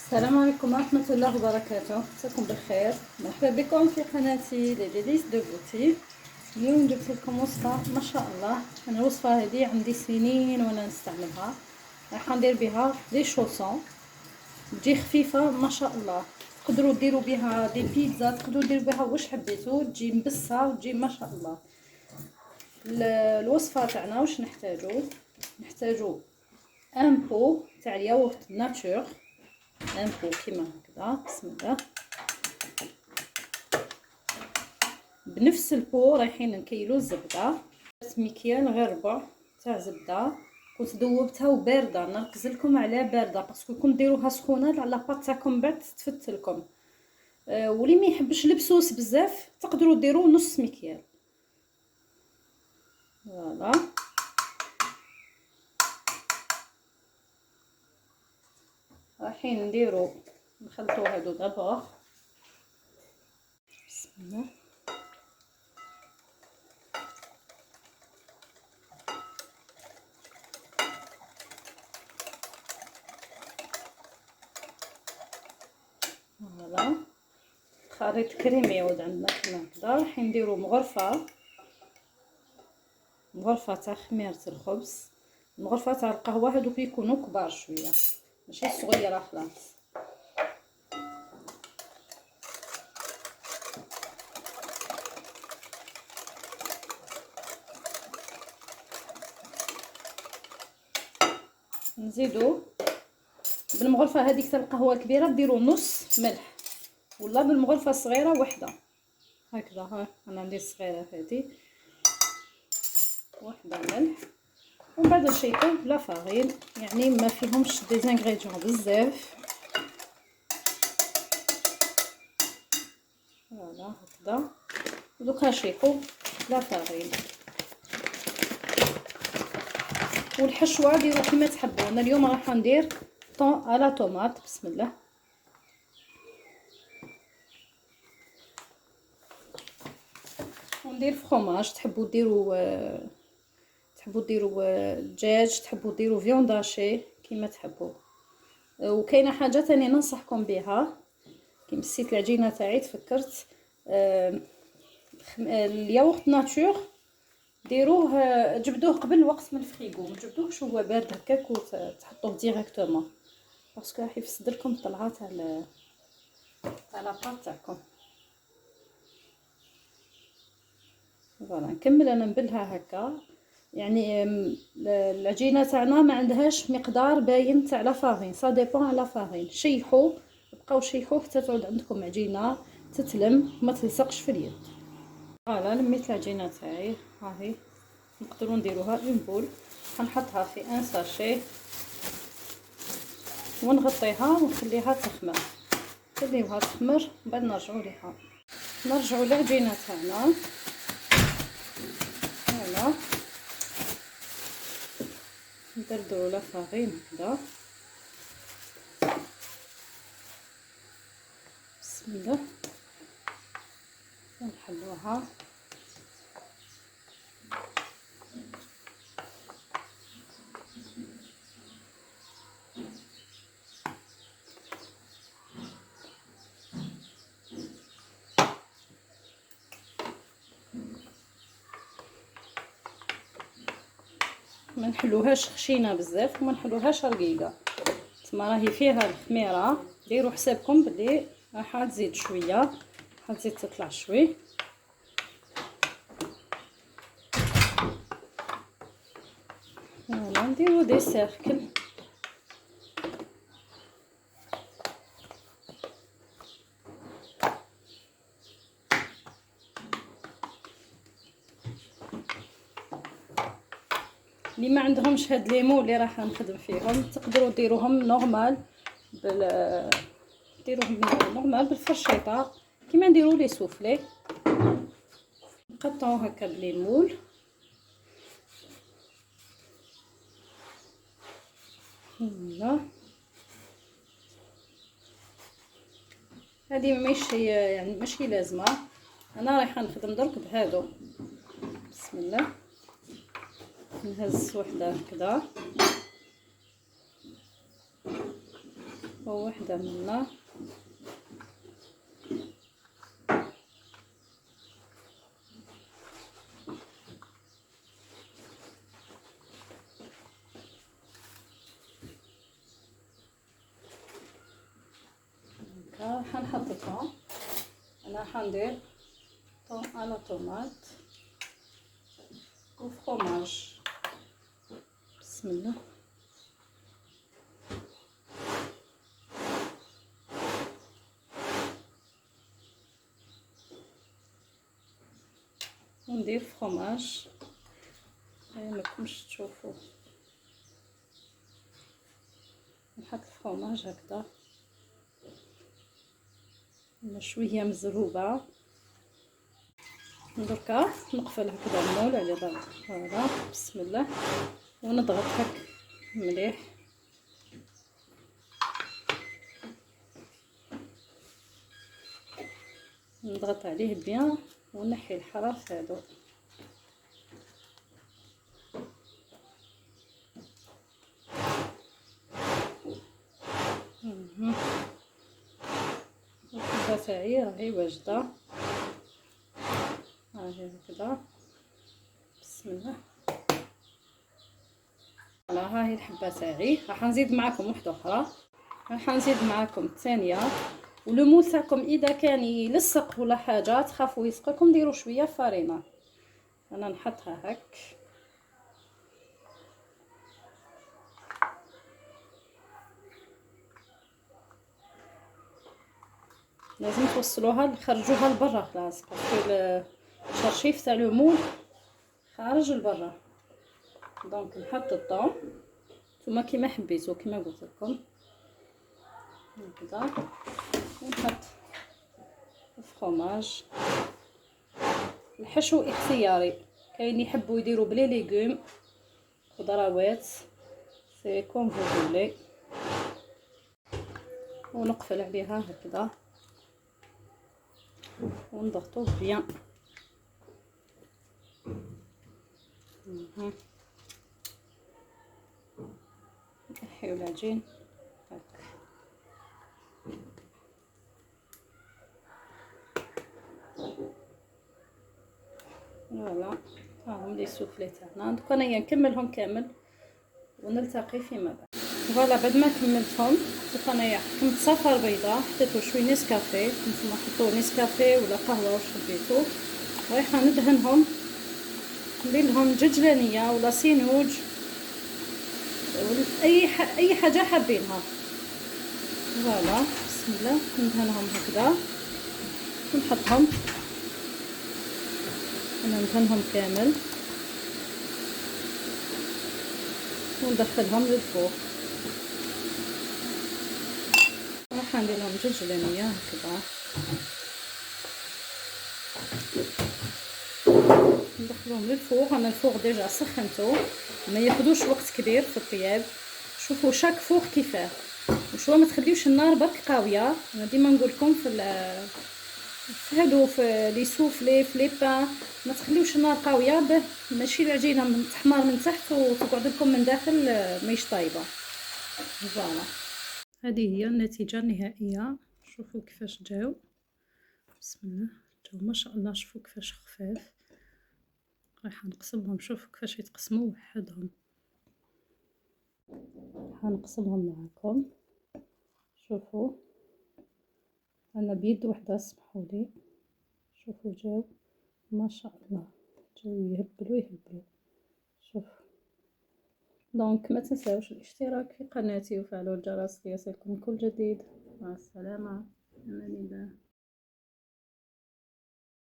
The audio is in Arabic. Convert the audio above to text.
السلام عليكم ورحمة الله وبركاته. مساكم بالخير، مرحبا بكم في قناتي لي ديليس دو بوتي. اليوم جبت لكم وصفة ما شاء الله. انا الوصفة هذه عندي سنين وانا نستعملها. راح ندير بها دي شوسون، تجي خفيفة ما شاء الله. تقدروا ديروا بها دي بيتزا، تقدروا ديروا بها واش حبيتوا، تجي مبسة وتجي ما شاء الله. الوصفة تاعنا واش نحتاجو ان بو تاع الياغورت ناتور، ان بو كيما هكذا. بسم الله. بنفس البو رايحين نكيلو الزبده، مكيال غير ربع تاع زبده. كنت ذوبتها وبارده، نركز لكم على بارده باسكو كون ديروها سخونه على بات تاعكم بعد تفتلكم. واللي ما يحبش البسوس بزاف تقدروا ديروا نص مكيال. فوالا رايحين نديروا نخلطوا هادو دابا. بسم الله. فوالا خليط كريمي يعود عندنا كما هكذا. راح نديرو مغرفه تاع خميره الخبز، مغرفه تاع القهوه. هذوك يكونوا كبار شويه ماشي صغيره خلاص. نزيدو بالمغرفه هذيك تاع القهوه الكبيره ديروا نص ملح، ولا بالمغرفه الصغيره وحده هكذا. ها انا عندي الصغيره هذه وحده ملح. ومن بعد نشيطو بلا فارين، يعني ما فيهمش دي زانغريديون بزاف. فوالا هكذا. دوكا نشيطو بلا فارين. والحشوه ديروا كيما تحبوا. انا اليوم راح ندير طون على طوماط. بسم الله. وندير فرomاج، تحبوا ديروا دجاج، تحبوا ديروا فيونداشي كيما تحبوا. وكاينه حاجه ثانيه ننصحكم بها، كي مسيت العجينه تاعي تفكرت. الياغورت ناتور ديروه جبدوه قبل الوقت من الفريغو، ما تجبدوهش هو بارد هكاك وتحطوه ديريكتومون باسكو راح يفسد لكم الطلعه تاع لاباط تاعكم. فوالا نكمل انا نبلها هكا. يعني العجينه تاعنا ما عندهاش مقدار باين تاع لا فارين، سا ديبون على فارين. شيحوا، بقاو شيحوا حتى تعود عندكم عجينه تتلم ما تلصقش في اليد. فوالا لميت العجينه تاعي هاهي. نقدروا نديروها اون بول. غنحطها في ان ساشي ونغطيها ونخليها تخمر. خليوها تخمر من بعد نرجعوا للعجينه تاعنا. فوالا ندردروا لا فارين هكذا. بسم الله. نحلوها. ما نحلوهاش خشينه بزاف وما نحلوهاش رقيقه، تما راهي فيها الخميره. ديروا حسابكم بلي راح تزيد شويه، راح تزيد تطلع شوي. فوالا نديروا دي سيركل. اللي ما عندهمش هاد ليمو اللي راح نخدم فيهم تقدروا ديروهم نورمال ديروهم نورمال بالفرشيطه كيما نديروا لي سوفلي. نقطعوا هكا بليمول. فوالا هذه ماشي لازمه. انا رايحه نخدم درك بهادو. بسم الله. نهز وحده هكذا ووحدة منا. حنحط الثوم. انا حندير ثوم على طماط وفرماج. بسم الله. وندير فرماج ماكمش تشوفوا. نحط الفرماج هكذا شويه مزروبه. دركا نقفل هكذا المول على بعض. فوالا بسم الله. ونضغط هك مليح. نضغط عليه بيان ونحي الحراف هادو. الحبه تاعي راهي واجده. هاهي هكذا بسم الله. فوالا ها هي الحبه تاعي. راح نزيد معكم وحده اخرى. راح نزيد معكم الثانيه. ولو تاعكم اذا كان يلصق ولا حاجه تخافوا يسقكم ديروا شويه فرينه. انا نحطها هك. لازم توصلوها خرجوها لبرا خلاص باسكو الشرشيف تاع لو مول خارج لبرا. دونك نحط الثوم نتوما كيما حبيتو كيما قلت لكم هكذا. ونحط الفرماج. الحشو اختياري. كاين يحبوا يديروا بلي ليغوم خضروات سي كوم فو فولي. ونقفل عليها هكذا ونضغطو بيان. نحيو العجين هاك. فوالا هاهم لي سوفلي تاعنا. دوك انايا نكملهم كامل ونلتقي فيما بعد. فوالا بعد ما كملتهم دوك انايا حكمت صفار بيضاء حطيتو شويه نسكافيه. نتوما حطوا نسكافيه ولا قهوه واش حبيتو. رايحه ندهنهم ندير لهم ججلانيه ولا سينوج اي حاجه حابينها. فوالا بسم الله. ندهنهم هكذا ونحطهم. انا ندهنهم كامل وندخلهم للفوق. راح ندير لهم جلجلانيه هكذا. ندخلهم للفوق. انا الفوق ديجا سخنته ما ياخذوش وقت كبير في الطياب. شوفوا شاك فوق كيفاه وشوا ما تخليوش النار برك قاويه. انا ديما نقول لكم في هادو في لي سوفلي في لي بان ما تخليوش النار قاويه به ماشي العجينه من تحمر من تحت وتقعد لكم من داخل ماهيش طايبه. فوالا هذه هي النتيجه النهائيه. شوفوا كيفاش جاو. بسم الله. جاو ما شاء الله. شوفوا كيفاش خفاف. راح نقسمهم. شوفوا كيفاش يتقسموا وحدهم. هنقسمهم معكم. شوفوا انا بيد وحده سمحولي. شوفوا جاو ما شاء الله. جاو يهبلوا. شوفوا. دونك ما تنساوش الاشتراك في قناتي وفعلوا الجرس ليصلكم كل جديد. مع السلامه. امان الله.